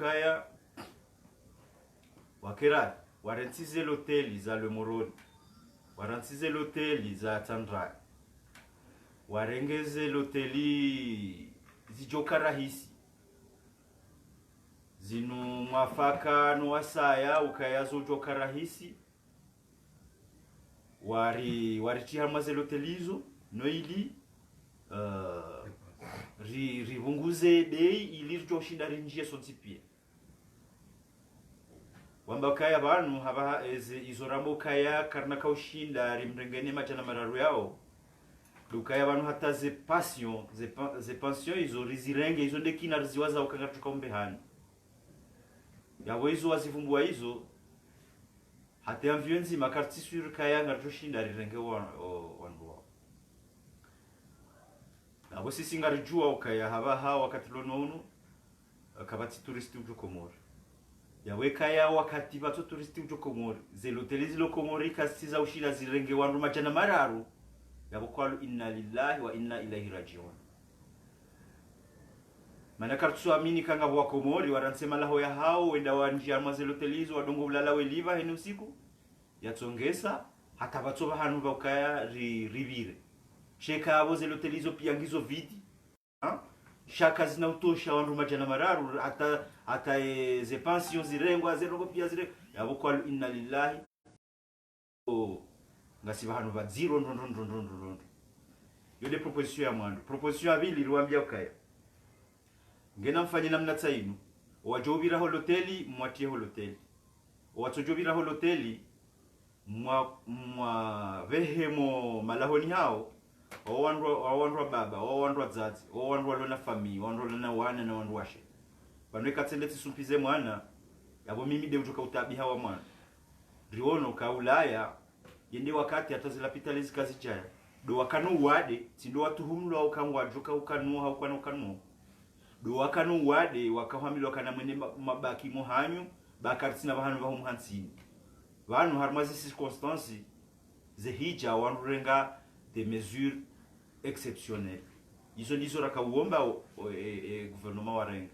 ukaya wakera warensize l'hôtel za Le Moroni, warensize l'hôtel za Tandra, warengeze l'hôteli zijoka rahisi zinu mwafaka no wasaya ukayazo joka rahisi wari chihamwaze l'hôtelizo no ili rivunguze dei ili joshinda rinjie sontipia wamba kaya banu haba izorambo kaya karna kaushinda rimrengene majana mararu yao lukaya banu hata ze passion ze pension izo rizirenge izo ndekina riziwaza ukangatuka umbehani yawo izo wazivumbua hizo hata amvionzi makarti sur kaya ngarjoshinda rirenge wanwa abo sisi ngarijua ukaya haba wakati lononu kabati turisti ujo Komori yawe kaya wakati bato turisti ujo Komori zelotelizi lo Komori kasiza ushila zirenge wandu majana mararu yabo kwalu inna lillahi wa inna ilaihi rajiun mana kartu amini kanga wa Komori waransema laho ya hao wenda wanjia mazelotelizo wadongo ulala weliva hene usiku yatsongesa hata bato bahanu bakaya ribire sheka abo zelotelizo piangizo vidi shaka zinautosha wandu majana mararu hata ze pension zirengwa zirongo pia zire yabo kwa inna lillahi ngasiba hanu ba zero ndo yode proposition ya mwandu proposition ya bili ruambia ukaya ngena mfanye namna tsainu wajobira holoteli mwatie holoteli watojobira holoteli mwa vehemo malahoni hao wawandwa baba wawandwa dzadzi wawandwa lona family wawandwa lona wana na wandwa washe banweka tsendeti sumpize mwana yabo mimi de utoka utabi hawa mwana riono ka Ulaya yende wakati atazilapita lezi kazi chaya do wakanu wade tindo watuhumlo au kangwa joka ukanu au kana ukanu do wakanu wade wakahamilo kana mwene mabaki mohanyu bakartsina bahanu bahumhansini vanu harmazi circonstances zehija wanrenga des mesures exceptionnelles izo ndizo rakawomba gouvernement warenga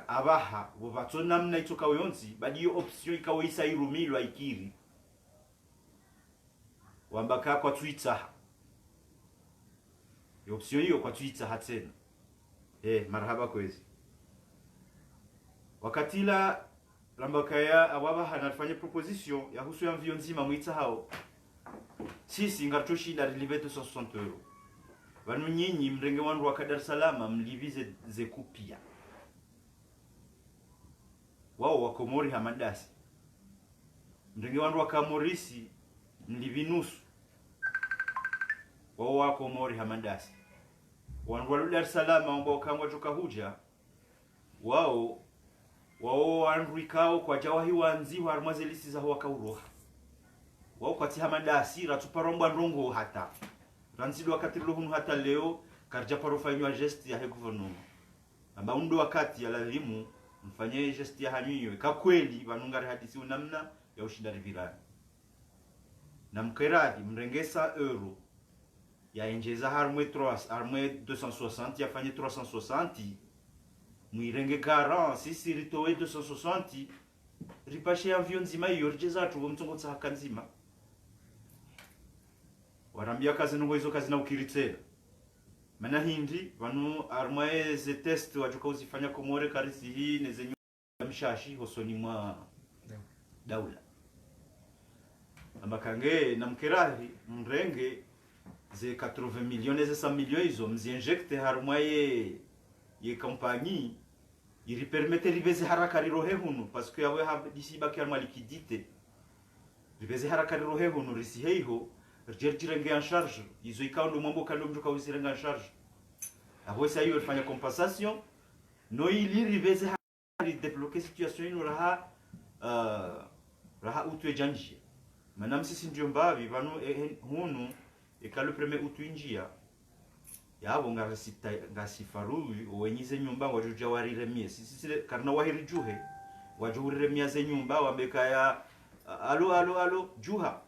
abaha bobatsona mna itoka yonzi badiyo option ikawoisa irumilwa ikiri wambaka kwa Twitter option hiyo kwa Twitter hatena marhaba kwezi wakatila lambakaya awabaha anafanya proposition ya husu ya mvio nzima mwita hao sisi ngartoshi la relive 260 €. Vanu nyinyi mrenge wandu wa Dar es Salaam mlivize ze kupia. Wao wa Komori hamadasi. Mrenge wandu wa Kamorisi mlivinusu. Wao wa Komori hamadasi. Wandu wa Dar es Salaam ambao kangwa toka huja wao wandu ikao kwa jawahi wanzi wa armazelisi za huwa kauroha. Wao kwa tihamadasi ratuparomba ndongo hata ranzido wakati lohunu hata leo karja parofanywa gesti ya gouvernement amba undo wakati ya lazimu mfanye gesti ya hanyinyo ka kweli banungari hadisi unamna ya ushindani virani na mkeradi mrengesa euro ya enjeza harmwe 260 ya fanye 360 mwirenge garant sisi ritowe 260 ripashe avion nzima yorjeza tu mtongo tsaka nzima warambia kazi nungo hizo kazi na ukiritsela mana hindi vanu armae ze test wajuka uzifanya Komore karisi hii nezenyo mshashi hosoni mwa daula amakange na mkerahi mrenge ze 80 millions ze 100 millions hizo mziinjecte harmae ye compagnie il permettait riveze haraka rirohe hunu parce que yawe ha disiba kyarma liquidité riveze haraka rirohe hunu risiheiho rjerjirenge en charge izo ikando mambo kando mjuka usirenga en charge abo sa hiyo fanya compensation no ili riveze hari débloquer situation ino raha utu ejanjia manam sisi ndio mbavi vanu hunu ekalo premier utu injia yabo ngasifaru wenyize nyumba wajuja wariremie sisi karna wahirijuhe wajuriremia ze nyumba wambeka ya alo juha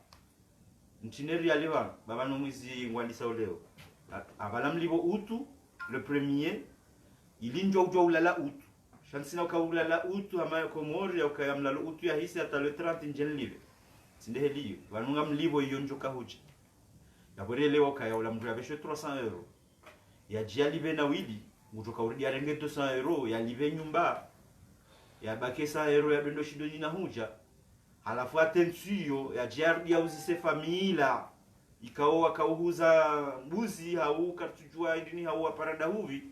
ntineri yalewa baba no mwizi ngwandisa oleo abalamlibo utu le premier ilinjo ujwa ulala utu shansina ukaulala utu ama Komori au kayamlala utu ya hisi hata le 30 njeni live sinde heliyo vanunga mlivo iyo njoka huja yaborelewa kayaula mtu yabeshe 300 euro ya jia live na wili ngutoka uridi arenge 200 euro ya live nyumba ya bakesa euro ya dondo shidoni na huja halafu atensuyo ya jardi ya uzise famila ikao wakauhuza mbuzi hau kartujua idini hau aparada huvi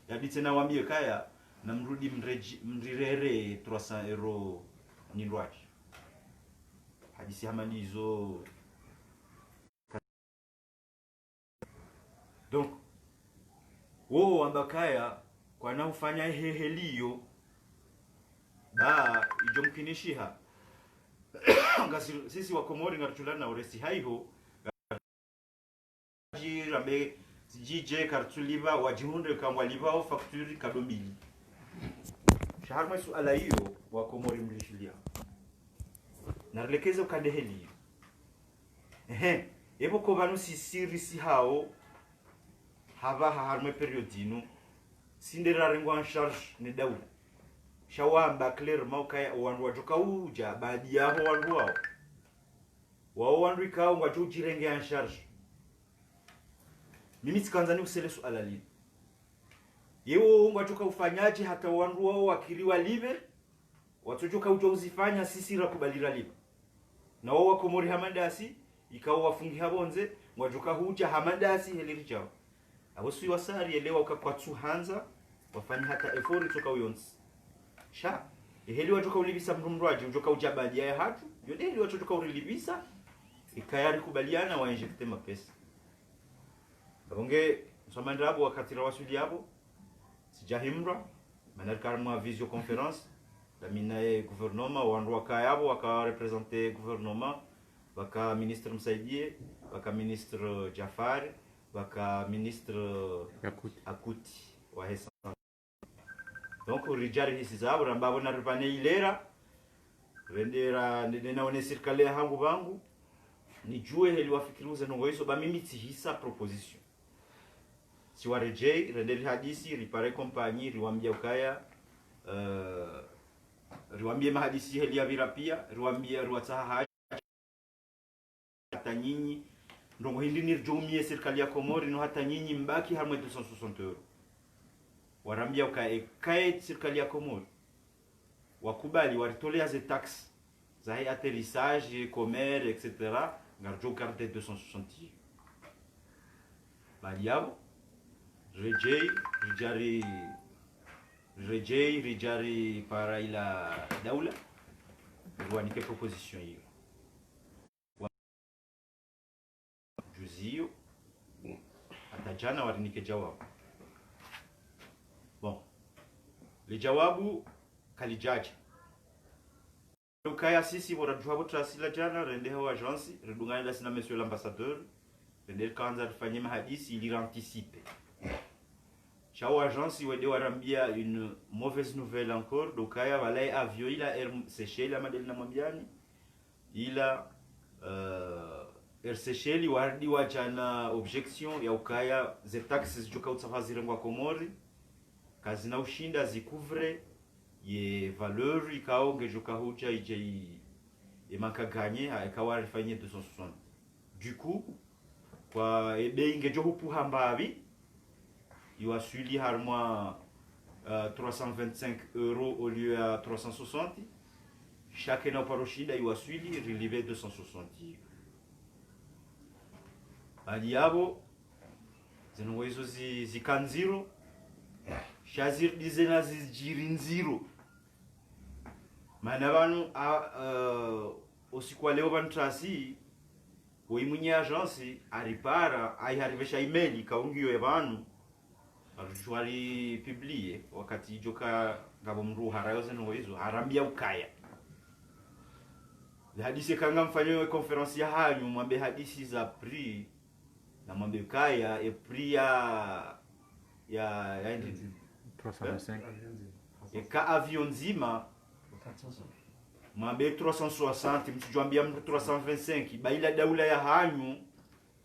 ya bitena wambie kaya na mrudi mrirere 300 euro nilwaji hadisi hamalizo. Donc wo ambakaya kwa na ufanya heheliyo ba ijomkinishiha ngasi sisi wa Komori ngatulana na uresi haiho jirambe jije kartuliva wajihunde kangwa livao facture kadombili shaharma suala hiyo wa Komori mlishilia narelekeza ukadeheli ebo ko banu sisiri si hao hava harme periodino sindera rengwa en charge ne daula shawamba clairement kaya wandu wajoka uja baadi yao wandu wao wandu ikao ngwacho jirenge en charge mimi sikanzani usele suala lile yeo ngwachoka ufanyaje hata wandu wao wakiriwa live watojoka uja uzifanya sisi rakubalira live na wao Komori hamadasi ikao wafungi habonze ngwajoka huja hamadasi heliri chao abo sui wasari elewa ukakwatsu hanza wafanya hata effort toka uyonsi sha eheli wajoka ulibisa mrumrwaje ujoka ujabadi ya hatu yode eli wajoka ulibisa ikayari kubaliana wa injecte mapesa bonge somandra abo wakati rawasuli abo sijahimra manarkarma visio conference la minae gouvernement wandu wakayabo waka representer gouvernement waka ministre Msaidie waka ministre Jafar waka ministre Akuti wa hesa. Donc rijari hisi zabo rambabo na ripane ilera rendera ndena one serikali hangu bangu nijue heli wafikiruze nongo hizo ba mimi tihisa proposition si warejei renderi hadisi ripare compagnie riwambia ukaya riwambie mahadisi heli ya virapia riwambia ruwataha hata nyinyi ndongo hindi nirjumie serikali ya Komori no hata nyinyi mbaki hamwe 260 euro warambia ukae serikali ya Komori wakubali waritolea ze taxes za atterrissage commerce etc ngarjo carte 260 bali yabo rejei para ila daula ruanike proposition hiyo juzio hata jana warinike jawabu. Bon le jawabu kalijaji ukaya sisi bora jawabu trasila jana rende ho agence redungana la sina monsieur l'ambassadeur rende kanza rifanye mahadisi ili anticipe chao agence wede warambia une mauvaise nouvelle encore dokaya walai avion ila Seychelles amadeli na mwambiani ila Seychelles wardi wachana objection ya ukaya ze taxes joka utsafazire ngwa Komori kazi na ushinda zikuvre ye valeur ikao ngejoka huja ije emakaganye ikawa rifanye 260 du coup kwa ebe ngejo hupu hambavi iwasuli harma 325 euros au lieu à 360 chacun na paroshinda iwasuli relive 260 aliabo zinongo hizo zikanziro shazir dizena zijirinziro mana banu osikwa leo bantrasi oimunye agence aripara aiharivesha email kaungiyo ebanu arujwari publie wakati joka ngabo mru harayo zinongo hizo harambia ukaya le hadisi kanga mfanyo conference ya hanyu mwambe hadisi za prix na mwambe ukaya e prix ya 325 ka avion nzima mwambe 360 mtujambia 325 baila daula ya hanyu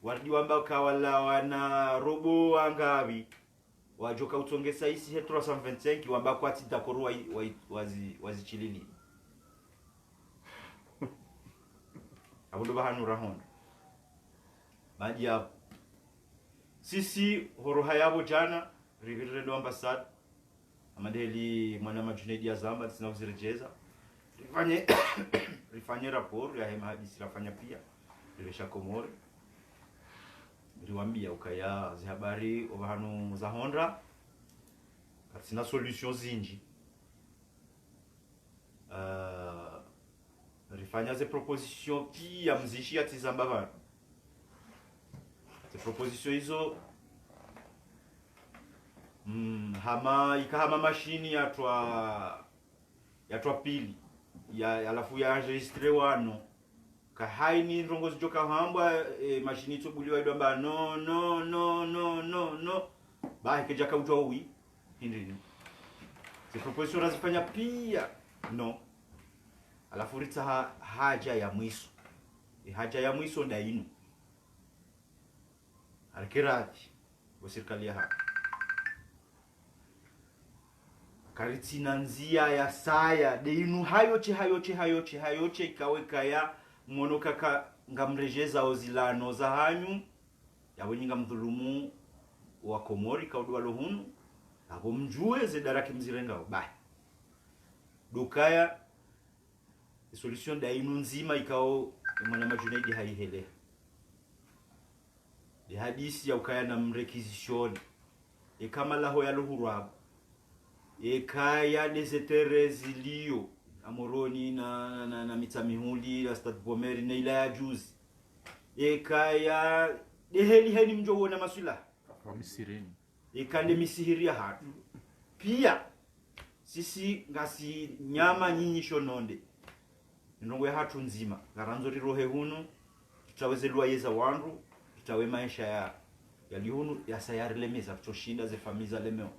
wardi wamba kawala wana robo angavi wajoka utongesa isi he 325 wamba kwa titakorua wazichilili abudo bahanura honda maji hapo sisi horoha yabo jana rivirendo ambasada amadeli mwana majunedi ya zamba sina kuzirejeza rifanye raporo ya hema hadisi rafanya pia riwesha Komori riwambia ukaya zihabari obahanu za honda katina solution zinji rifanya ze proposition pia mzishi atizamba bana ze proposition hizo ikahama mashini yatwa pili ya alafu ya enregistre wano kahaini ndongo zijoka hambwa mashini tobuliwa idwa no ba keja kautwa wi hindini ze proposition razifanya pia no alafu rita haja ya mwiso haja ya mwiso ndainu alikirati wa serikali ya hapa karitina nzia ya saya deinu hayoche ikaweka ya mwonoka ka ngamrejeza ozilano za hanyu yabonyinga mdhulumu wa Komori kaudwa lohunu abo mjue ze daraki mzirengao bai dukaya solution dainu nzima ikao mwana majunedi haihele di hadisi ya ukaya na mrequisition kama laho ya luhurabo kaya desetere zilio amoroni na mitamihuli la stad bomeri na ila ya juzi kaya heni mjo wona masula wa misireni kande misihiria hatu pia sisi ngasi nyama nyinyi shononde ndongwe hatu nzima ngaranzo rirohe hunu tutaweze lwa yeza wandu tutawe maisha ya lihunu ya sayari lemeza tutoshinda ze famiza lemeo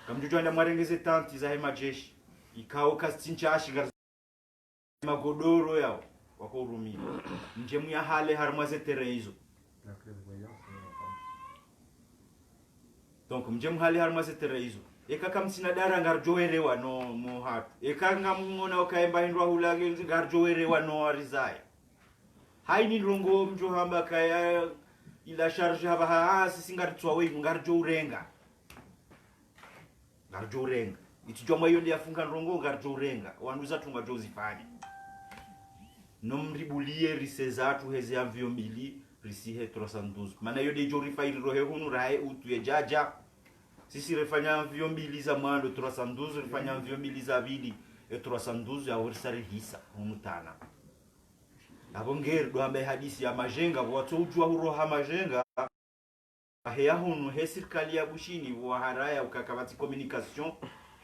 kamjujwanda mwarengeze tanti za hema jeshi ikao kastinchashi magodoro yao wako urumia njemu ya hale harmaze tereizo donc njemu hale harmaze tereizo kamsina dara ngarjowerewa no mohatu ngamona okaemba hindwa hulage ngarjowerewa no arizaya haini rongo mjo hamba kaya ila charge haba sisi ngaritswa we ngarjo urenga itijomwa hiyo ndiye afunga rongo ngarjo urenga wanduza tunga jozifanya nomribulie risezatu heze amvyo mbili risihe 312 maana hiyo de jorifa ilirohe hunu rae utu jaja sisi refanya mvyo mbili za mwando 312 refanya mvyo mbili za vili 312 ya ursari hisa humutana abongeri doambe hadisi ya majenga watu ujua huroha majenga heya hunu he serikali ya bushini wa haraya ukakabati communication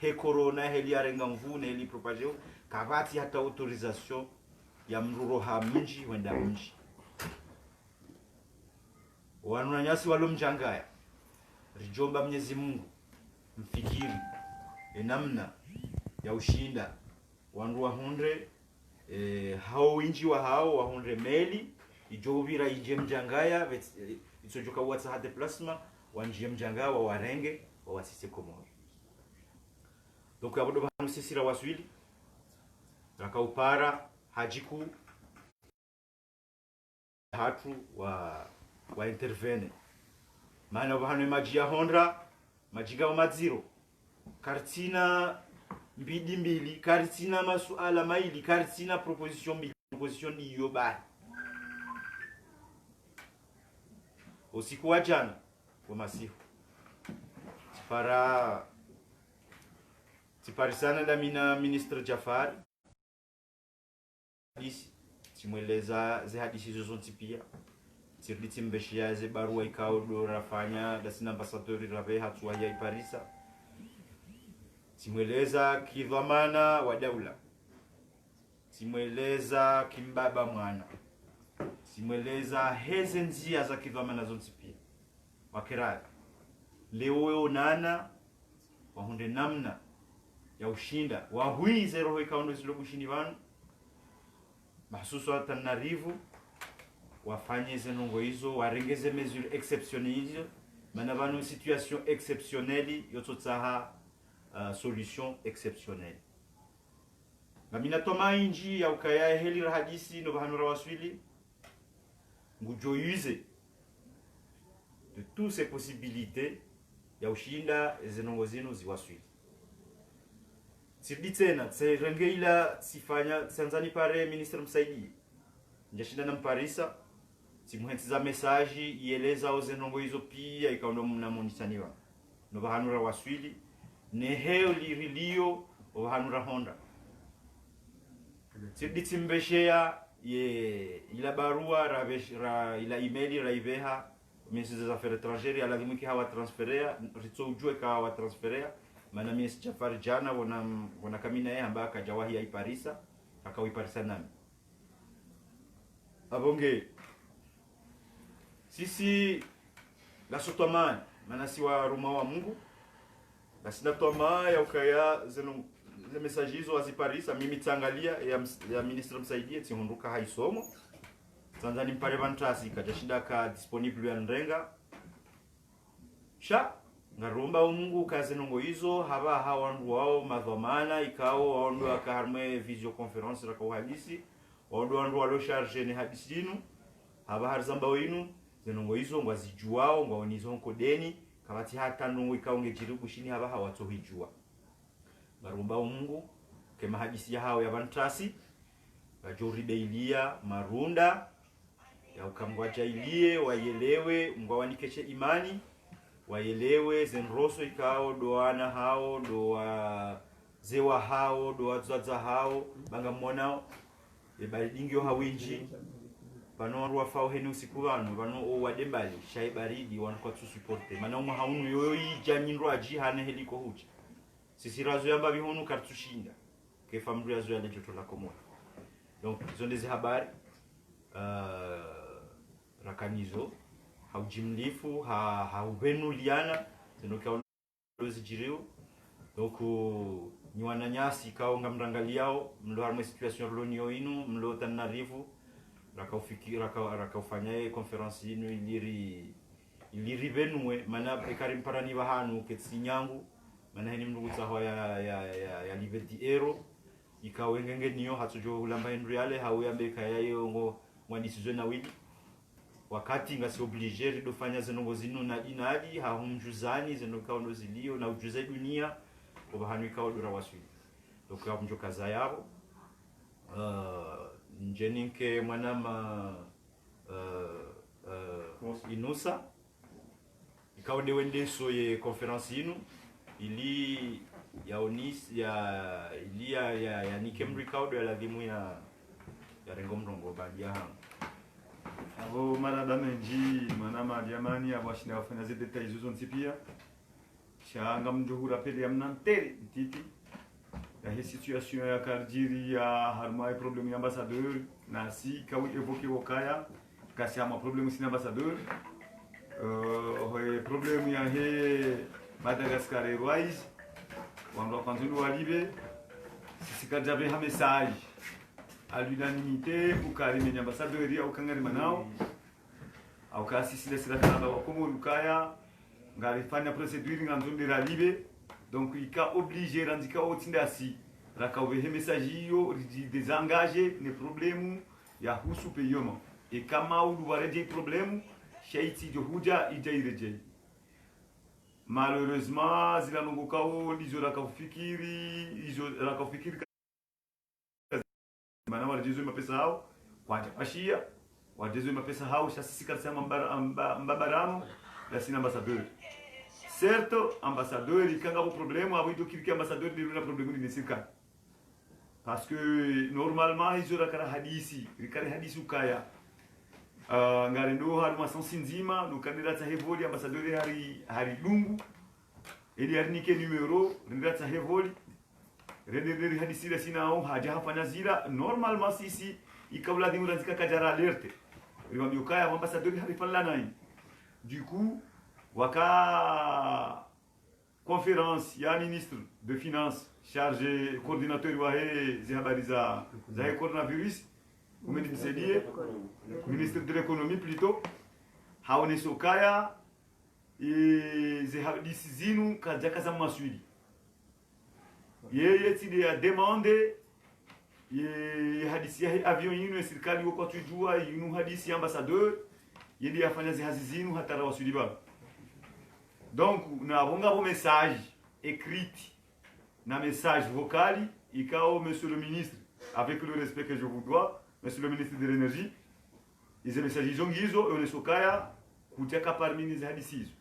he corona he liarenga mvune he li propageo kabati hata autorisation ya mruroha mji wenda mji wananyasi walo mjangaya rijomba Mwenyezi Mungu mfikiri namna ya ushinda wandu wa hundre hao winji wa hao wa hundre meli ijovira ije mjangaya isojoka watsa hade plasma wanje mjangaya wa warenge wa wasise Komori donc yabodo banu sisira waswili rakaupara hajiku hatu wa intervene maana bahano maji ya Honda majiga wa maziro kartina mbidi mbili kartina masuala maili kartina proposition mbili proposition ndiyo ba usiku wa jana wa masihu tiparisana na mina ministre Jafar disi timweleza ze hadisi zozonti pia tiriti mbeshia ze barua ikao do rafanya dasina ambassadori rabe hatua ya iparisa timweleza kidhamana wa daula timweleza kimbaba mwana timweleza heze nzia za kidhamana zonti pia wakirari leo onana wahunde namna ya ushinda wahuize roho ikao zilo bushini vanu mahsusu Antananarivo wafanye zenongo hizo warengeze mesure exceptionnelle mana vanu situation exceptionnelle yototsaha solution exceptionnelle ngamina toma inji ya ukaya heli hadisi no bahanura waswili ngujoyuze de toutes ces possibilités ya ushinda zinongo zinu ziwaswili sirdi tena tserengeila sifanya tsanzani pare ministre msaidi njashinda na mparisa simuhentsiza message ieleza ozenongo hizo pia ikaondo mnamonisaniwa no bahanura waswili neheo lirilio obahanura honda sirdi tsimbeshea ye ila barua ila email raiveha ministre des affaires étrangères ala dimiki hawa transferea ritso ujue ka hawa transferea mana ministre Jafar jana wana kamina yeye ambaye akajawahi ya Iparisa akawiparisa nami abonge sisi la sotomani mana si wa ruma wa Mungu na sina toma ya ukaya zeno le message hizo waziparisa mimi tsangalia ya ministre msaidie tihunduka haisomo Tanzania mpare vantasi kajashida ka disponible ya nrenga sha ngarumba Mungu kaze nongo hizo haba hawandu wao madhamana ikao waondo akaharme video conference la kwa hadisi waondo walo charge ni hadisi dinu haba harzamba winu zenongo hizo ngwazijuao ngwaonizo nkodeni kabati hata nongo ikao ngejiribu shini haba hawatohijua ngarumba Mungu kema hadisi ya hao ya vantasi bajori beilia marunda ya ukambwaja ilie wayelewe mgwawanikeshe imani wayelewe zenroso ikao doana hao doa zewa hao doa zaza hao banga mwanao ebaridingyo hawinji pano ruafao heni usiku wanu pano wadembali shai baridi wanakwa tusuporte mana umu haunu yoyi jaminro aji hane heliko huchi sisi razo yamba bihonu kartushinda kefa mru yazo ya lejoto la komoa donc zondezi habari rakanizo haujimlifu hauvenu liana zenoka zijiriu donc ni wananyasi kao ngamrangaliao mlo harme situation lonio inu mlo tanarivu rakaufanya conference inu iliri benwe mana ekarim parani bahanu ketsinyangu mana heni mlugutsa ho ya liberty ero ikawengenge niyo hatujo ulamba henriale hauya kaya yongo mwadisizo na wili wakati ngasi obligé de fanya zenongo zinu na dinadi hahumjuzani zenokao zilio na ujuze dunia obahanika odura waswi donc amjo kaza yabo njeninke mwanama inusa ikao de wende so ye conference inu ili ya onis ya ili ya nikemri kaudo ya ladhimu ya rengo mrongo bandia hang abo marada menji manama diamani abashina wafanya zile details hizo nsipia shanga mjohura pele ya mnantere titi ya hii situation ya karjiri ya harmai problème ya ambassadeur na si kawi evoke wakaya kasi ama problème sina ambassadeur hoye problème ya he Madagascar Airways wando kanzulu walibe sisi kajabe ha message à l'unanimité pour Karim ambassadeur ya ukangari manao au kasi sile sila kana wa komo lukaya ngarifanya procédure nganzondera libe donc ika obligé randika otinda si rakawe message yo désengagé ne problème ya husu payement et kama ulu wareje problème shaiti jo huja ijaireje malheureusement zila nongokao lizo rakafikiri mana warejezo mapesa hao kwaja pashia warejezo mapesa hao sisi kasema mbabarano la sina ambassadeur certo ambassadeur ikanga bo problème abo kiriki ambassadeur de la problème ni sika parce que normalement ils aura kara hadisi rikare hadisi ukaya ngarendo hari masansi nzima nukandira hevoli ambassadeur hari lungu ili harnike numero ndira hevoli redere hadisi la sinao haja hafanya zira normalement sisi ikawla dimura zika kajara alerte riwambi ukaya ambassadeur hari falla nai du coup waka conférence ya ministre de finance chargé coordinateur wahe zihabariza za coronavirus umenisaidie ministre de l'économie plutôt haone sokaya ze hadisi zinu kaja kaza maswili yeye tide ya demande ye hadisi ya avion yinu ya serikali wako tujua yinu hadisi ya ambassadeur yedi afanya ze hadisi zinu hatara waswili ba. Donc na bonga bo message écrit na message vocal ikao monsieur le ministre, avec le respect que je vous dois, monsieur le ministre de l'énergie, ize message zongizo onesokaya kuteka parmi les hadisi.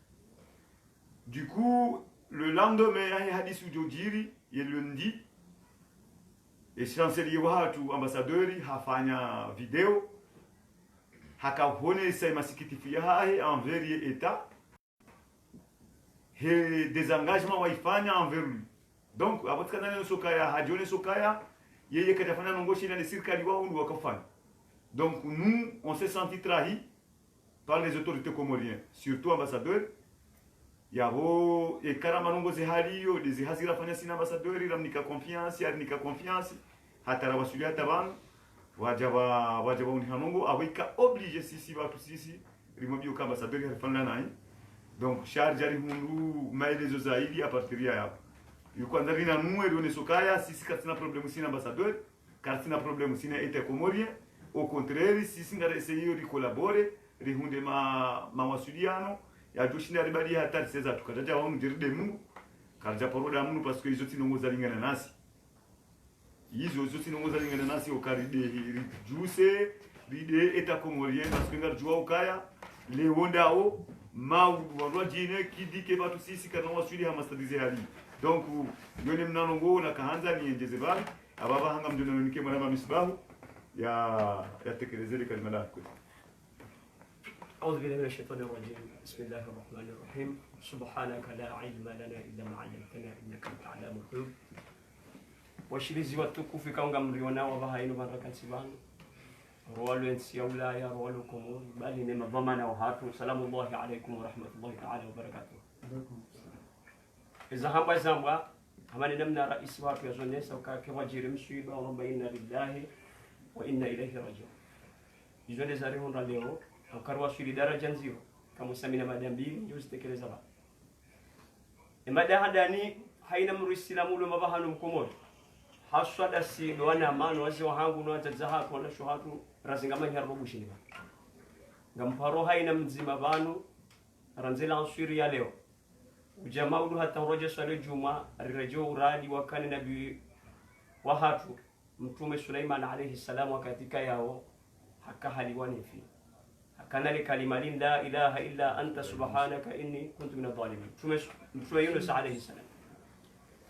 Du coup, le lendemain ya hadisi ujojiri ye lundi et chancelier watu ambassadeur hafanya video hakahone sai masikitifu ya hae envers ye état he désengagement waifanya envers lui. Donc abotkana ne sokaya hajone sokaya yeye katafanya nongoshi na serikali wao ndio wakafanya. Donc nous on s'est senti trahi par les autorités comoriennes, surtout ambassadeur yabo e karama nongozi haliyo des hazira fanya sina ambassadeur ramnika confiance yarnika confiance hatara wasulia taban wajaba unihanongo awika obligé sisi watu sisi rimobio kama ambassadeur yarifanya nai. Donc charge ari hundu maelezo zaidi a partir ya hapo. Yuko ndani na nuwe done sokaya sisi katina problème sina ambassadeur, katina problème sina état comorien. Au contraire, sisi ngara essayer de collaborer, rihunde mawasiliano ya joshina ribali hatari seza tukataja wao mjiride Mungu karja paroda Mungu parce que izoti nongoza lingana nasi. Izo izoti nongoza lingana nasi okaride juse bide état comorien parce que ngarjua ukaya le wondao mau wandwa jine kidike batu sisi kana wasuli hamastadize hali. Donc yone mnanongo na kahanza ni njeze bali ababa hanga mjona nike mwana misbahu ya tekelezele kalima lako. أعوذ بالله من الشيطان الرجيم. بسم الله الرحمن الرحيم. سبحانك لا علم لنا إلا ما علمتنا إنك أنت علام الغيوب. Washirizi watukufu kaunga mriona wabahaino baraka sibana. Rwalo ensi ya ulaya, rwalo komori, bali ni madhamana wa hatu. Salamu alaikum wa rahmatullahi ta'ala wa barakatuh. Iza hamba zamba, hamani namna raisi watu ya zonesa ukake wajiri mshiba wa rabba inna lillahi wa inna ilaihi rajiun. Izone zarihun leo ukarwa shiri daraja nzio kama samina madambili yusitekeleza ba. Emada hadani haina mruislamu lo mabahanu mkomori. Haswada si doana mano wazi wahangu no atazaha kwa shuhatu razingamani harbabushini ba. Ngamparo haina mzima banu ranzila answiri ya leo. Ujamaudu hata roja swale juma rirejo uradi wakani nabi wahatu mtume Suleiman alayhi salam wakatika yao haka haliwani fi hakana li kalimatin la ilaha illa anta subhanaka inni kuntu min adh-dhalimin. Mtume Yunus alayhi salam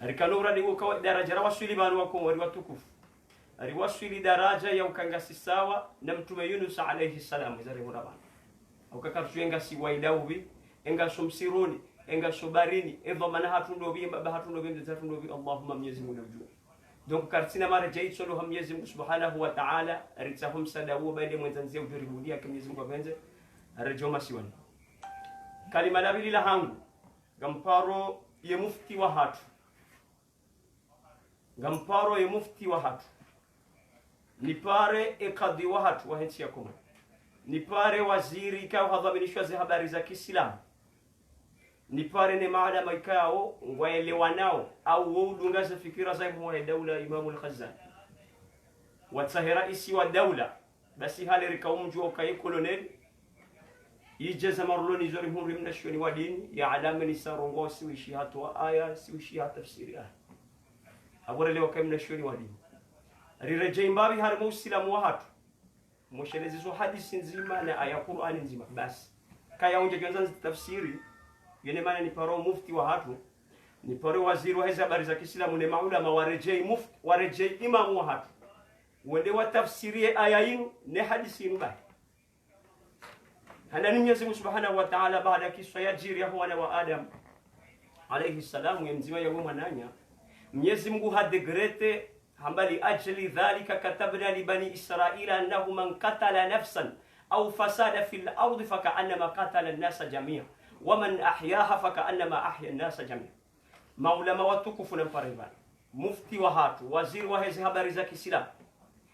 arikanura ni kwa daraja rawasuli banu wako watukufu ariwasuli daraja ya ukangasi sawa na mtume Yunus alayhi salam zari hurabana ukakatuenga si waidaubi enga somsironi enga sobarini evo mana hatundo bi baba hatundo bi mtatundo bi Allahumma Mwenyezi Mungu unajua. Donc kartina mara jai solo ha Mwenyezi Mungu Subhanahu wa Ta'ala ritahum sadawu baada mwanzanzia ujuribudia kwa Mwenyezi Mungu apenze arejoma siwani. Kalima la bila hangu gamparo ye mufti wa hatu. Gamparo ye mufti wa hatu. Nipare e kadhi wa hatu wa hensi ya kuma. Nipare waziri kwa hadhaminishwa za habari za Kiislamu. Nipare ne maada maikao waelewanao au wudungaza fikira za mwa daula Imam al-Khazan watsahi raisi wa daula basi hali rikaumjua kai colonel ijaza marloni zori hum rimna shoni wa dini ya alama ni sarongo siwishi hatu aya siwishi hata tafsiri abora leo kamna shoni wa dini rirejea mbabi har muslimu wa hatu mshelezi zo hadithi nzima na aya Qur'ani nzima basi kaya unje kwanza tafsiri yene maana ni paro mufti wa hatu ni paro waziri wa habari za Kiislamu ne maulama warejei mufti warejei imamu wa hatu wende watafsirie aya hii ne hadithi hii mbaya hana ni Mwenyezi Mungu Subhanahu wa Ta'ala baada kisa ya jiri ya Hawa wa Adam alayhi salamu yemzima ya mwananya Mwenyezi Mungu hadegrete hambali ajli dhalika katabna li bani Israila annahu man qatala nafsan au fasada fil ardi faka'annama qatala an-nasa jami'an ومن أحياها فكأنما أحيا الناس جميعا. maulama watukufu na mparibani mufti wa hatu waziri wa hizi habari za Kiislamu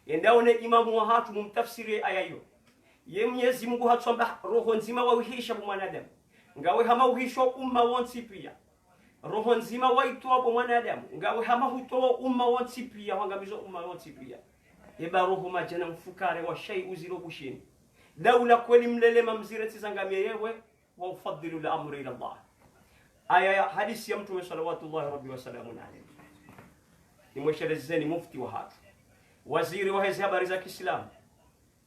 endaone imamu wa hatu mumtafsiri aya hiyo ye Mwenyezi Mungu hatsomba roho nzima wa uhisha mwanadamu ngawe hama uhisho umma wonsi pia roho nzima waitwa kwa mwanadamu ngawe hama hutoa umma wonsi pia wangamizo umma wonsi pia eba roho majana mfukare wa shay uziro bushini daula kweli mlelema mzire tizangamia yewe wa ufadhilu la amri ila Allah. Aya hadisi ya Mtume salawatullahi rabbi wa salamu alayhi nimweshelezeni mufti wa hatu waziri wa hizi habari za Kiislamu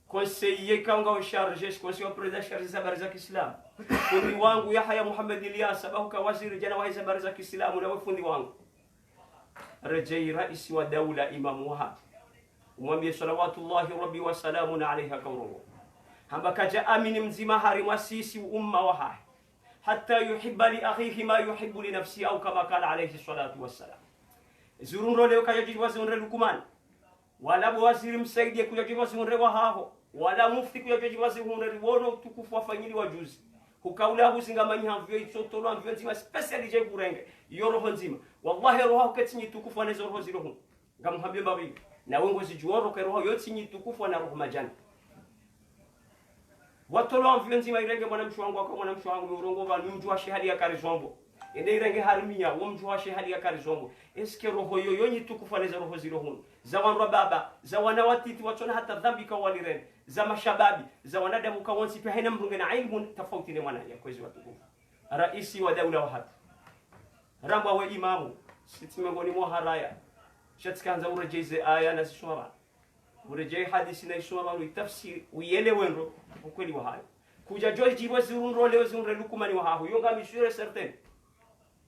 conseiller kanga wa charge conseiller president charge za habari za Kiislamu fundi wangu Yahya Muhammad Ilyas abahuka waziri jana wa hizi habari za Kiislamu na fundi wangu rejei rais wa daula Imam Wahab umwambie salawatullahi rabbi wa salamu alayhi kauro hamba kaja amini mzima hari mwasisi umma wa hai hatta yuhibba li akhihi ma yuhibbu li nafsi au kama qala alayhi salatu wassalam zurunro leo kaja waziri Lukuman wala waziri msaidie kuja waziri wa haho wala mufti kuja waziri wono tukufu wafanyili wa juzi hukaula huzingamanyi havyo itotolo havyo nzima specially je burenge iyo roho nzima wallahi roho ketinyi tukufu anazo roho ziro ngamhambie babi na wengo zijuoro ke roho yotinyi tukufu na roho majani watolo havyo nzima irenge mwanamshu wangu kwa mwanamshu wangu urongo ba mtu wa shehali ya karizombo ende irenge harimia wo mtu wa shehali ya karizombo eske roho yoyonyi tukufu anazo roho ziro hun za wanwa baba za wanawatiti watona hata dhambi kwa walirene za mashababi za wanadamu kwa wansi pia haina mrunge na ilmu tofauti na mwana ya kwezi watukufu raisi wa daula wa hatu ramba wa imamu siti miongoni mwa haraya shatkanza urejeze aya na sura urejee hadithi na sura wa tafsiri uielewe ndo ukweli wa hayo kuja joji wazirunro leo zirunre Lukumani wa hahu yonga mishire certain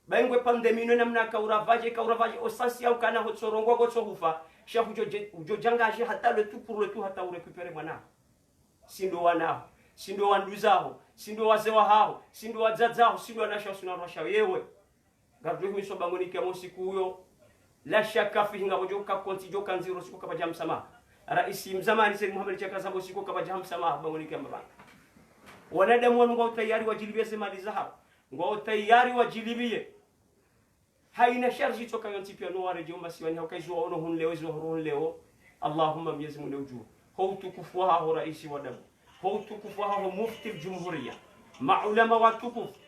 bangwe pandemi no namna kauravaje osansi au kana hotsorongo gotso hufa sha ujojangaje hata le tout pour le tout hata urekupere mwana sindo wanao sindo wanduzao sindo wazee wa hao sindo wadzadzao sindo wanasha sunarosha yewe gardu hiso bangonike mosiku huyo la shaka fi hinga bojoka konti joka nziro siku kaba jam sama raisi mzamani Said Muhammad Chaka Sabo siku kaba jam sama bangonike mbaba wanadamu ngo tayari wajilibie sema dizahab ngo tayari wajilibie haina sharji toka yonti pia no ware jomba siwani haukaizwa ono hun leo zo hun leo Allahumma mwenyezi Mungu uju ho tukufu hao raisi wa damu ho tukufu hao mufti jumhuria maulama wa tukufu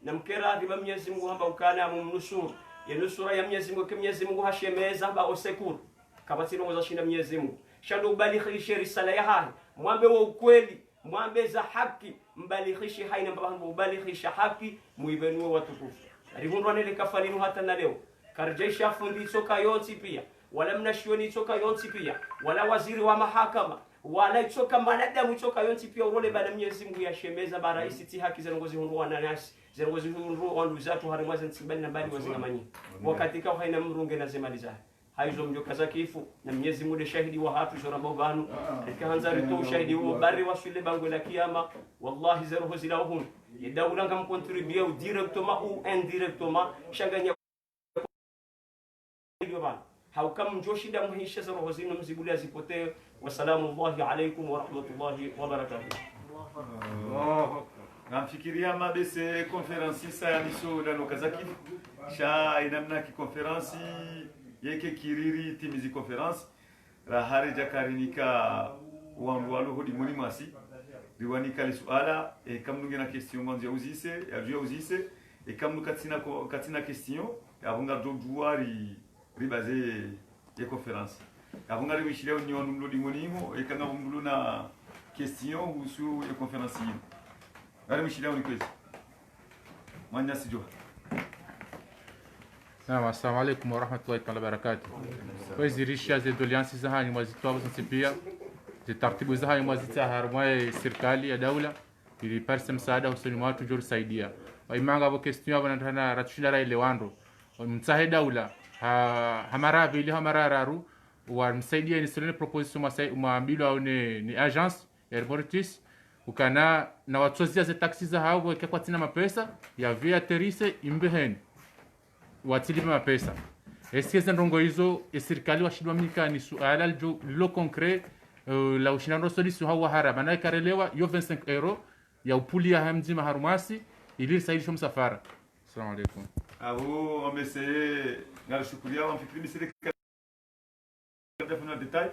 na mkera riba Mwenyezi Mungu hamba ukana mumnusuru ya nusura ya Mwenyezi Mungu kwa Mwenyezi Mungu hashemeza hamba osekuru kama tino za shinda Mwenyezi Mungu shando ubalighi risala ya hai mwambe wa ukweli mwambe za haki mbalighishi haina mbahambo ubalighisha haki muibenue watukufu rivundu anele kafalinu hata na leo karjesha fundi soka yonti pia wala mnashioni soka yonti pia wala waziri wa mahakama wala soka manadamu soka yonti pia urole bana Mwenyezi Mungu yashemeza bara isiti haki za ngozi hundu wananasi za ngozi hundu wandu zatu harimwaza nsibani na bali wazingamanyi wakati kwa haina mrunge na zemaliza haizo mjoka za kifu na Mwenyezi Mungu shahidi wa hatu shora boganu ikaanza rito shahidi huo bari wasule bango la kiyama wallahi zaruhu zilahun yadaula ngam contribuer directement ou indirectement shanganya yoban haukam mjoshida muhisha zaruhu zinu mzibuli azipotee wasalamu alaykum wa rahmatullahi wa barakatuh namfikiria mabese konferensi sa miso dano kazaki sha inamna ki konferensi yeke kiriri timizi konferensi rahari jakarinika wandualu hodi muni masi diwanika li suala e kamnu gena question ngonzi uzise ya jua uzise e kamnu katina question avunga dojuari ribaze ye konferensi avunga ribishile onyo numlo dimonimo e kanga mumlu na question usu ye konferensi ngari mishile oni kwezi manya sijo. Naam, assalamu alaikum wa rahmatullahi wa barakatuh. Wazirisha za doleansi za hani mwazitoa pia zitaratibu za hani mwazita harmwa serikali ya daula ili parse msaada usoni watu jor saidia. Waimanga bo question abo na ratushinda ra ile wando. Msahe daula hamara vile hamara raru wa msaidia ni sio proposition mwambilo au ni agence airportis ukana na watozia za taxi za hao kwa tina mapesa ya via terise imbeheni watilipe mapesa eske ndongo hizo serikali washidwa mika ni suala lo concret la ushinano solution hawa haraba na karelewa yo 25 euro ya upuli ya hamzima harumasi ili saidisho msafara. Assalamu alaykum. Abo ameseye ngashukuria wamfikiri serikali ndafuna detail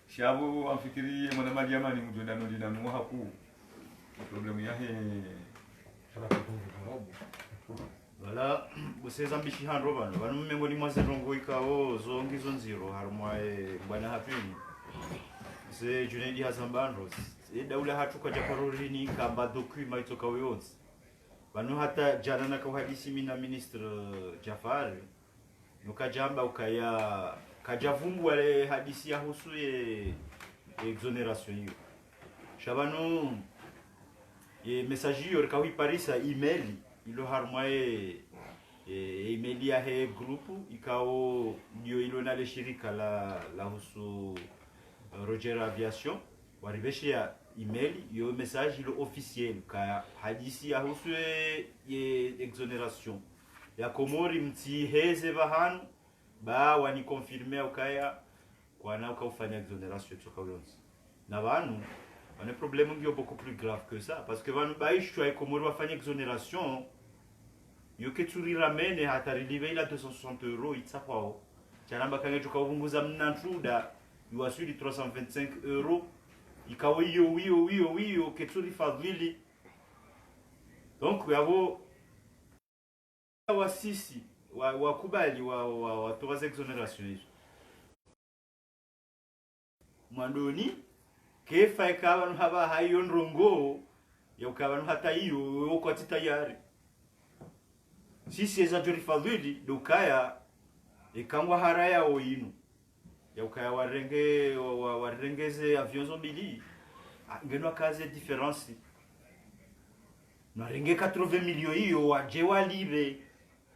shabo amfikiri mwana Mariama ni mjondano dinanu haku problemu yahe wala buseza mbishi handro bano miongoni mwa zirongo ikao zongi zonziro harumwa bwana hapini se Junaidi Hassan Bandro daula hatuka japarorini kamba dokuma itoka weyonzi bano hata jana na kahadisi mina ministre Jafar nukajamba ukaya kajavumbu wale hadisi ya husu exoneration hiyo shabano ye message hiyo kawi parisa email ilo harumwa email ya he grupu ikao ndio ilo na le shirika la husu Roger Aviation waribeshe ya email yo message ilo officiel ka hadisi ya husu ye exoneration ya komori mti heze bahanu ba wani confirmer ukaya kwana ukafanya exoneration kutoka ulonzi na banu wana problème ndio beaucoup plus grave que ça parce que banu baishwa ikomori wafanya exoneration yoke turi ramene hata relive ila 260 € itsapao chanamba kange tukavunguza mnantruda yuasuri 325 € ikawo wiyo keturi fadhili donc yabo wasisi wakubali wa toa exoneration hizo mwandoni kefa ikawa haba hayo ndrongo ya ukawa hata hiyo uko tayari sisi za jori fadhili dukaya ikangwa haraya oinu ya ukaya warengeze avions mbili ngeno kaze difference na renge 80 milioni hiyo waje walibe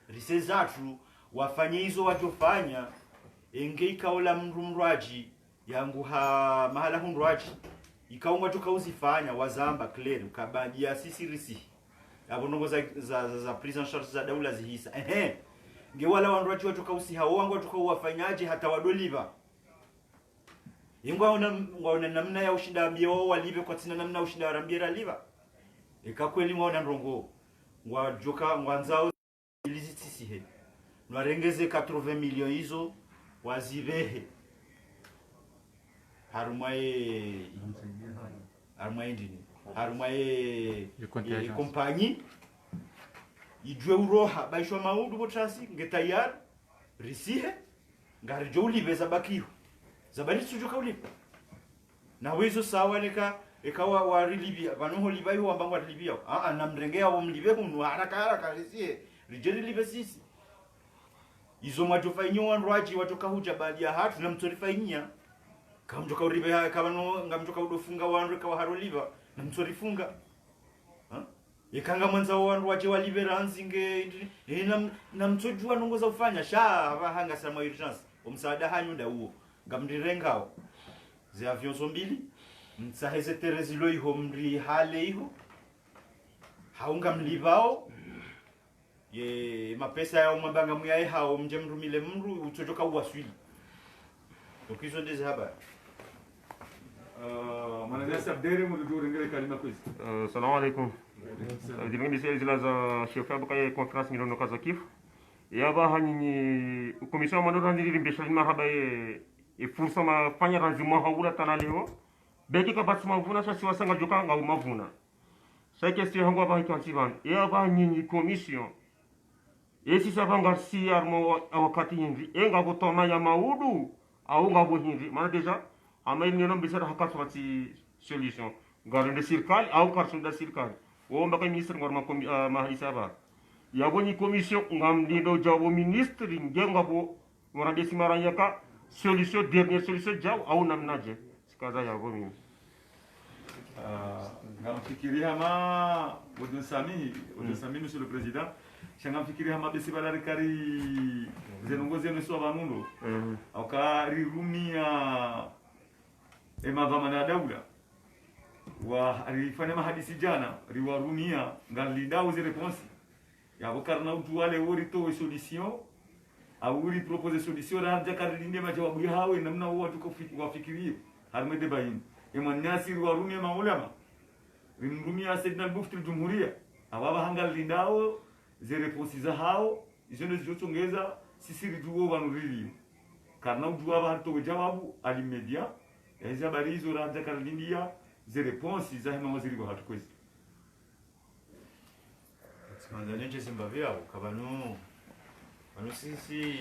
rise zatu wafanye hizo wajofanya enge ikaola mrumraji yangu ha mahala hundraji ikaunga tukauzifanya wazamba clear ukabandia sisi risi abonongo za prison charge za daula zihisa nge wala wandraji watu kausi hao wangu tukauwafanyaje hata wadoliva ingwa una namna ya ushinda ambio walive kwa tina namna ushinda warambira liva ikakweli ngona ndrongo ngwa joka ngwanzao ilizitisi he nwarengeze 80 milioni hizo wazivehe harumaye ndini harumaye kompanyi ijwe uroha baishwa maudu botrasi ngetayar risihe ngari joli beza bakiyo zabali sujuka ulipa na wezo sawa ikawa warilibia banoho libai huwa mbangwa libia namrengea wa mlibe hunu haraka risihe rijeri libe sisi izo matofainyo wanrwaji watoka huja badia hatu na mtorifainia kamjoka uribe haya kabano ngamjoka udofunga wanru kwa haroliva na mtorifunga ikanga mwanza wanru waje walibera nzinge na mtojua nongoza ufanya sha abahanga sama urgence umsaada hanyunda huo ngamdirengao ze avions mbili msaheze terezilo iho mri hale iho haunga mlibao ye mapesa ya umambanga muyae hao mje mrumile mru utojoka uwaswili ukizo ndeze habari managasa abdere mu duru ngere kalima kwizi assalamu alaikum dilingini sel zilaza shefa bakay conference mi no kaza kif yaba hanyi commission manoro ndiri mbesha ma haba e fursa ma fanya ranzimo hawula tanaleo beki ka batsuma vuna sa siwa sanga joka nga mavuna sa question hangwa ba kantivan yaba hanyi commission esi sabanga si armo awakati hindi enga gutoma ya maudu au nga bo hindi mana deja ama ini non bisa hak suatu solution garde sirkal au karsun da sirkal o mbaka ministre ngor ma hisaba ya boni commission ngam dindo jawo ministre ngenga bo ngora desimaranya ka solution dernière solution jaw au namnaje sikaza ya bo mimi ngamfikiria ma Odun Sami monsieur le président shangamfikiria ma besi balari kari zenongozi no so banundo akari rumia emavama na daula wa alifanya mahadisi jana riwarumia ngalidao ze réponse ya bokarna utu wale wori to solution au ri proposer solution ranja karinde majawabu yawe namna watu wafikirie harme de bayin emanyasi riwarumia maulama rimrumia sedna bufti jumhuria ababa hangal lindao ze réponse za hao izo ndo zotongeza sisi riduo banurili karna utu aba to jawabu alimedia eza barizo ranja karlindia ze réponse za hema waziri wa hatukwezi Tanzania nje Zimbabwe yao kabanu sisi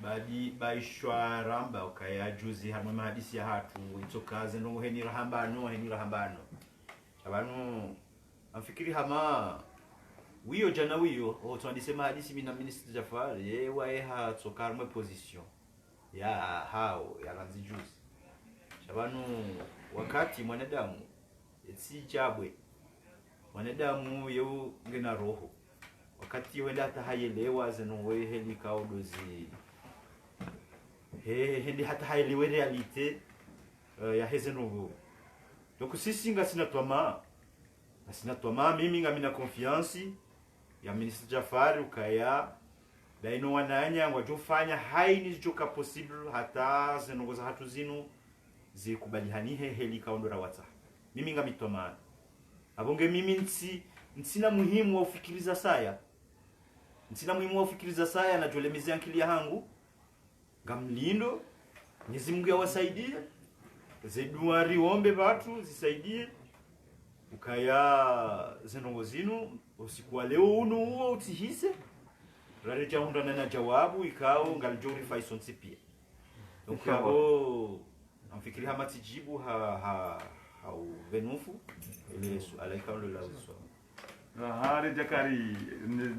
badi baishwa ramba ukaya juzi hamwe mahadisi ya hatu itokaze ndongo heni rahambano abantu amfikiri hama wiyo jana wiyo twandisema hadisi mina minister Jafari yewa ha tsokarmwe position ya hao ya ranzi juzi shabanu wakati mwanadamu si chabwe mwanadamu yeu ngena roho wakati wenda hata hayelewa zenowe heli kaudozi hendi hata hayelewe realite ya hezenogo donc sisi nga sina twama mimi nga mina confiance ya minister Jafari ukaya daino wananya wajofanya haini joka possible hata zenogo za hatu zinu zikubaliani heli kaondora wata mimi nga mitoma abonge mimi ntsina muhimu wa ufikiriza saya na jolemezi akili yangu ngamlindo Mwenyezi Mungu yawasaidie zeduari ombe watu zisaidie ukaya zenongo zinu usiku wa leo uno huo utihise rareja hundana na jawabu ikao ngalijori faison sipia donc abo amfikiri hama tijibu au venufu ile suala ikao la uso hare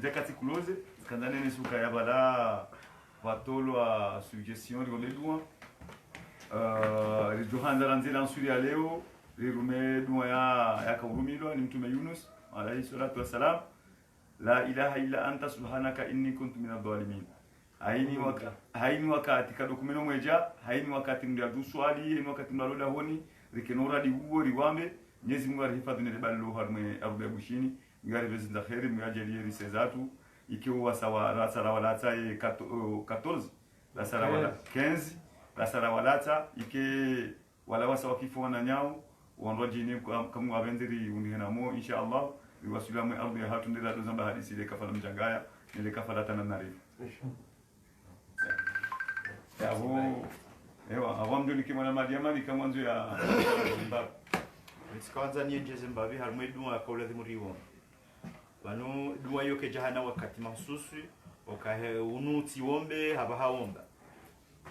jakati close kandane ni suka ya bala watolwa suggestion rigoledwa rijohanda ranzira nsuri ya leo rirume dua ya kaurumilwa ni mtume Yunus alayhi salatu wassalam la ilaha illa anta subhanaka inni kuntu minadh dhalimin haini wakati kadokumeno mweja haini wakati ndio swali haini wakati malola honi rikenora di huo riwame Mwenyezi Mungu arihifadhi ne ballo harme arube bushini ngari bezinda khairi mwajelie risezatu ikiwa sawa rasara walata 14 rasara wala 15 rasara walata ike wala wasa wakifo na nyao wanroji ni kama wabenderi unihenamo inshallah biwasula mwe arbe hatu ndira dozamba hadisi ile kafala mjangaya ile kafala tananarifu ewa awamdo nikimwana madiama nikamwanzo ya Zimbabwe nitikaanza nienje Zimbabwe harmwe dua kaula dhimuriwo bano dua yoke jahana wakati mahsusi wakahe unuti wombe haba haomba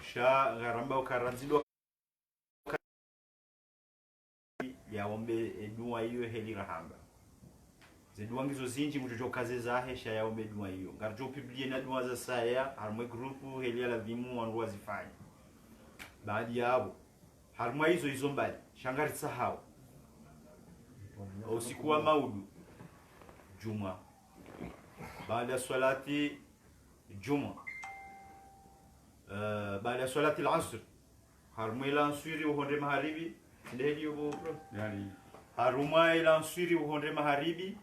sha garamba ukaranzidwa ya ombe dua hiyo heli rahamba zedua ngizo zinji mujojo kaze zahe sha ya ombe dua hiyo ngarjo publie na dua za saya harmwe grupu heli ala vimu wandu wazifanya baadhi yao harmwe hizo mbali shangari sahau usiku wa maudu juma baada ya salati juma baada ya salati al-asr harumai lansuri uhonde maharibi ndeli yobo yani harumai lansuri uhonde maharibi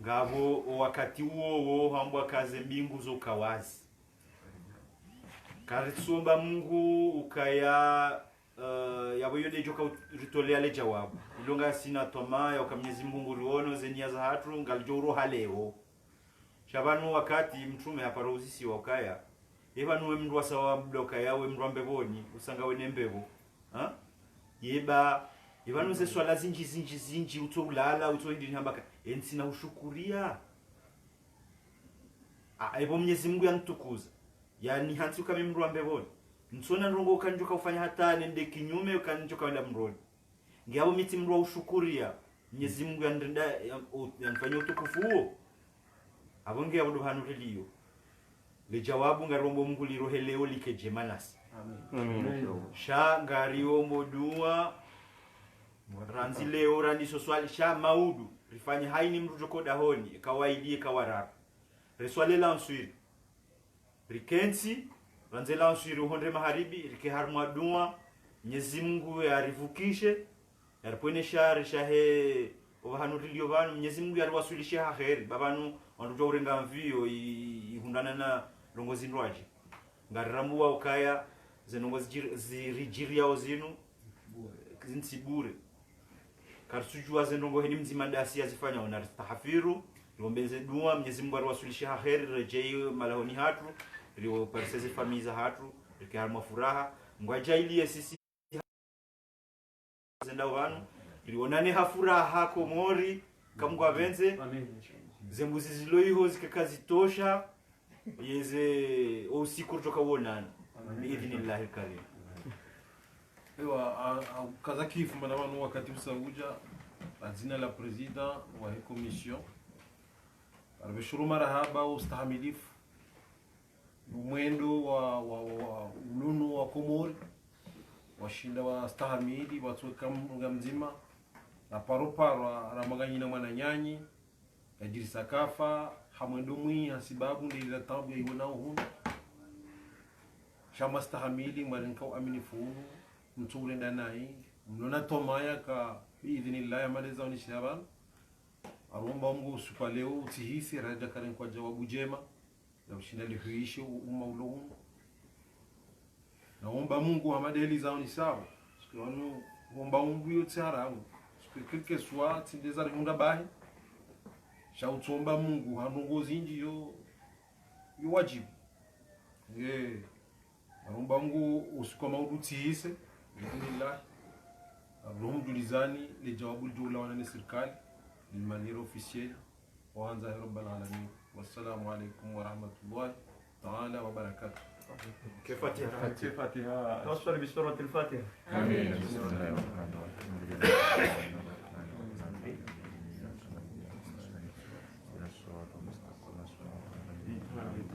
ngabo wakati huo hambwa kaze mbingu zo kawazi karitsomba Mungu ukaya yabo yode joka ritolea le jawabu ilonga sina toma ya kwa Mwenyezi Mungu ruono zenia za hatu ngalijoro haleo shabanu wakati mtume hapa rozisi wa ukaya ebanu we mndu sawa mdoka yawe mndu ambeboni usanga wene mbebo yeba ebanu ze swala zinji utolala utoindi hambaka ensina ushukuria ebo Mwenyezi Mungu yantukuza yani hantu kama mndu ambeboni nsona ndongo ukanjoka ufanya hata nende kinyume ukanjoka wenda mroni ngiabo miti mrwa ushukuria Mwenyezi Mungu yandenda yanfanya utukufu huo abonge abo hanuriliyo le jawabu ngarombo Mungu liroheleo likejemanasi amen sha ngariombo dua ranzi leo randiso swali sha maudu rifanye haini mrujoko dahoni kawaidi kawarara reswale lansuri rikensi ranzela nsuri uhonde maharibi rike harmwa dua Mwenyezi Mungu yarivukishe yarponesha rishahe obahanuriliyo banu Mwenyezi Mungu yarwasulishe haheri babanu wandujo urenga mvio ihundana na longozi ndwaje ngarambuwa ukaya zenongozi zirijiria ozinu zinsibure karsujua zenongo heni mzima dasi yazifanya ona tahafiru lombeze dua Mwenyezi Mungu yarwasulishe haheri rejei malahoni hatu riwo parseze famiza hatu rikiharma furaha ngwajailie sisi zenda wanu rionane hafuraha komori kamgwa benze zembuzi ziloiho zikakazitosha yeze usiku kutoka uonana biidhnillahi alkarim. Ewa kaza kifu mana wanu wakati usauja azina la president wa hii commission arbeshuru marahaba ustahamilifu mwendo wa ulunu wa Komori washinda wa stahamili watu kama mzima na paroparo ramaganyina mwana nyanyi yajiri sakafa hamwendo mwi hasibabu ndila tabu ya iwana hunu shama stahamili mwalinka amini funu mtule ndanai mlona tomaya ka biidhnillah yamaleza unishaban aromba Mungu siku leo utihisi raja karen kwa jawabu jema na ushinda lihuishi umma ulum. Naomba Mungu hamadeli zao ni sawa siku wanu omba Mungu yote haramu siku kilke swa tindeza runda bahi shautomba Mungu hanongozi inji yo wajibu naomba Mungu usiku maudu tihise biidhnillah Allahum dulizani li jawabu dola wana ni serikali للمانير اوفيسيال وانزه رب العالمين والسلام عليكم ورحمه الله تعالى وبركاته. كيف فاتحة توصل بسورة الفاتحة. آمين. بسم الله الرحمن الرحيم.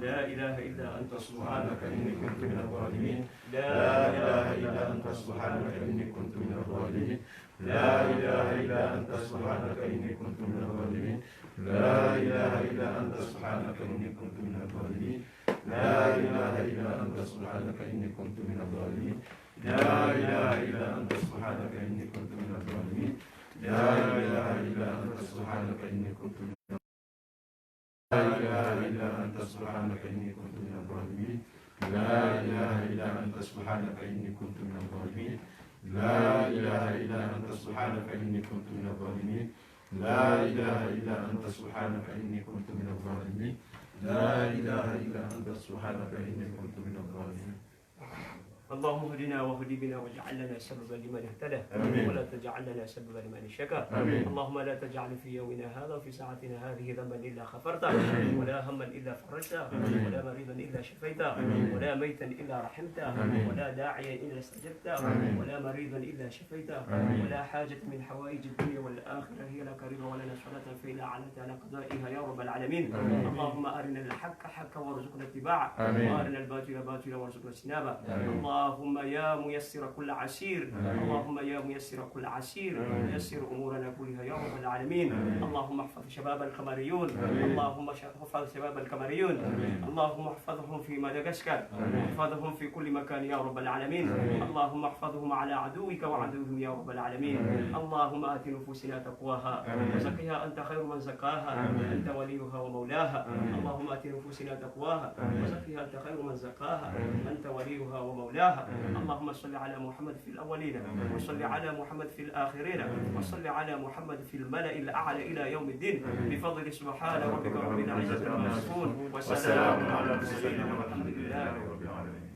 لا إله إلا أنت سبحانك إني كنت من الظالمين. لا إله إلا أنت سبحانك إني كنت من الظالمين. لا إله إلا أنت سبحانك إني كنت من الظالمين. لا إله إلا أنت سبحانك إني كنت من الظالمين. لا إله إلا أنت سبحانك إني كنت من الظالمين. لا إله إلا أنت سبحانك إني كنت من الظالمين. لا إله إلا أنت سبحانك إني كنت من لا إله إلا أنت سبحانك إني كنت من الظالمين. لا إله إلا أنت سبحانك إني كنت من الظالمين. لا إله إلا أنت سبحانك إني كنت من الظالمين. لا إله إلا أنت سبحانك إني كنت من الظالمين. لا إله إلا أنت سبحانك إني كنت من الظالمين. اللهم اهدنا واهد بنا واجعل لنا سببا لمن اهتدى ولا تجعل لنا سببا لمن شكا. اللهم لا تجعل في يومنا هذا وفي ساعتنا هذه ذنبا الا غفرته ولا هما الا فرجته ولا مريضا الا شفيته ولا ميتا الا رحمته ولا داعيا الا استجبته ولا مريضا الا شفيته ولا حاجه من حوائج الدنيا والاخره هي لك رضا ولنا صلاه فإلا علمت على قضائها يا رب العالمين. اللهم ارنا الحق حقا وارزقنا اتباعه وارنا الباطل باطلا وارزقنا اجتنابه. اللهم يا ميسر كل عسير. اللهم يا ميسر كل عسير يسر امورنا كلها يا رب العالمين. اللهم احفظ شباب القمريون. اللهم احفظ شباب القمريون. اللهم احفظهم في مدغشقر. احفظهم في كل مكان يا رب العالمين. اللهم احفظهم على عدوك وعدوهم يا رب العالمين. اللهم آت نفوسنا تقواها وزكها أنت خير من زكاها أنت وليها ومولاها. اللهم آت نفوسنا تقواها وزكها أنت خير من زكاها أنت وليها ومولاها. اللهم صل على محمد في الأولين وصل على محمد في الآخرين وصل على محمد في الملأ الأعلى إلى يوم الدين بفضل سبحان ربك رب العزة عما يصفون وسلام على المرسلين والحمد لله رب العالمين.